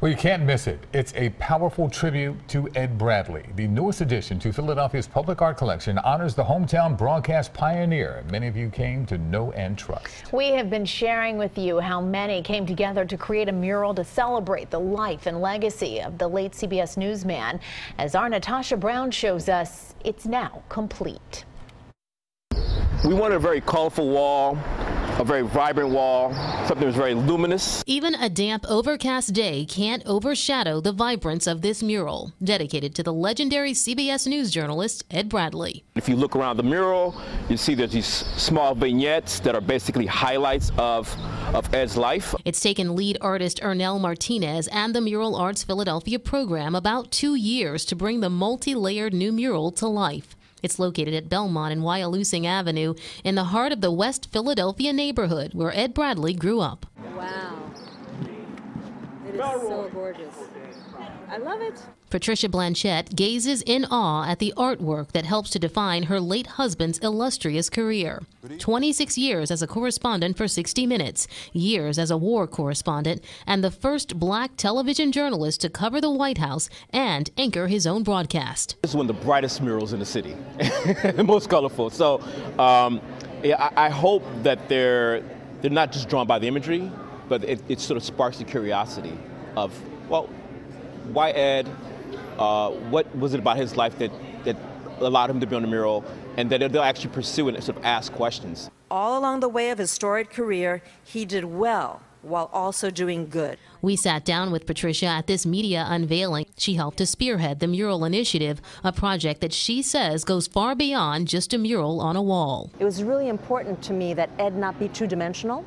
Well, you can't miss it. It's a powerful tribute to Ed Bradley. The newest addition to Philadelphia's public art collection honors the hometown broadcast pioneer many of you came to know and trust. We have been sharing with you how many came together to create a mural to celebrate the life and legacy of the late CBS newsman. As our Natasha Brown shows us, it's now complete. We wanted a very colorful wall, a very vibrant wall, something that was very luminous. Even a damp, overcast day can't overshadow the vibrance of this mural, dedicated to the legendary CBS News journalist Ed Bradley. If you look around the mural, you see there's these small vignettes that are basically highlights of Ed's life. It's taken lead artist Ernell Martinez and the Mural Arts Philadelphia program about 2 years to bring the multi-layered new mural to life. It's located at Belmont and Wyalusing Avenue in the heart of the West Philadelphia neighborhood where Ed Bradley grew up. Wow. It is so gorgeous. I love it. Patricia Blanchette gazes in awe at the artwork that helps to define her late husband's illustrious career. 26 years as a correspondent for 60 Minutes, years as a war correspondent, and the first black television journalist to cover the White House and anchor his own broadcast. This is one of the brightest murals in the city, the most colorful. So I hope that they're not just drawn by the imagery, but it sort of sparks the curiosity of, well, why Ed? What was it about his life that allowed him to be on the mural, and that they'll actually pursue and sort of ask questions. All along the way of his storied career, he did well while also doing good. We sat down with Patricia at this media unveiling. She helped to spearhead the Mural Initiative, a project that she says goes far beyond just a mural on a wall. It was really important to me that Ed not be two-dimensional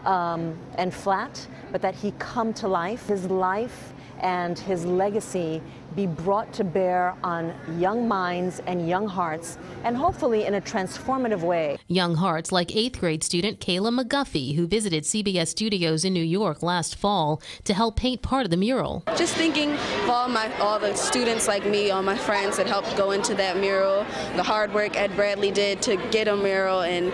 and flat, but that he come to life. His life and his legacy be brought to bear on young minds and young hearts, and hopefully in a transformative way. Young hearts like 8th grade student Kayla McGuffey, who visited CBS Studios in New York last fall to help paint part of the mural. Just thinking of all the students like me, all my friends that helped go into that mural, the hard work Ed Bradley did to get a mural, and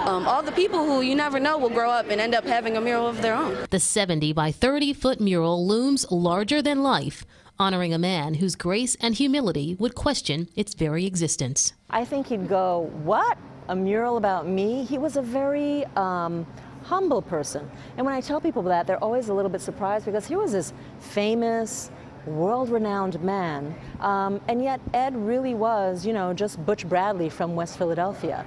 all the people who you never know will grow up and end up having a mural of their own. The 70 by 30-foot mural looms larger than life, honoring a man whose grace and humility would question its very existence. I think he'd go, what? A mural about me? He was a very humble person. And when I tell people that, they're always a little bit surprised because he was this famous, world-renowned man. And yet Ed really was, just Butch Bradley from West Philadelphia.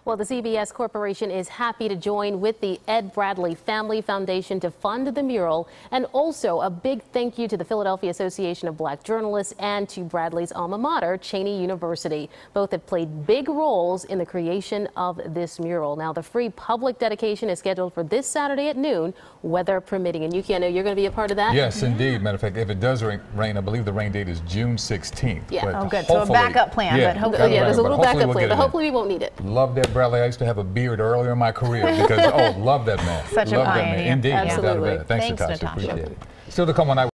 Well, the CBS Corporation is happy to join with the Ed Bradley Family Foundation to fund the mural, and also a big thank you to the Philadelphia Association of Black Journalists and to Bradley's alma mater, Cheney University. Both have played big roles in the creation of this mural. Now, the free public dedication is scheduled for this Saturday at noon, weather permitting. And Yuki, I know you're going to be a part of that? Yes, indeed. Matter of fact, if it does rain, I believe the rain date is June 16th. Yeah. But oh, good. So a backup plan, yeah, but hopefully, there's a little backup plan, but hopefully we won't need it. Love that Bradley. I used to have a beard earlier in my career because, love that man. Such love a that pioneer. man. Indeed. Absolutely. Thanks, Thanks, Natasha. Natasha. Appreciate it. Still to come on.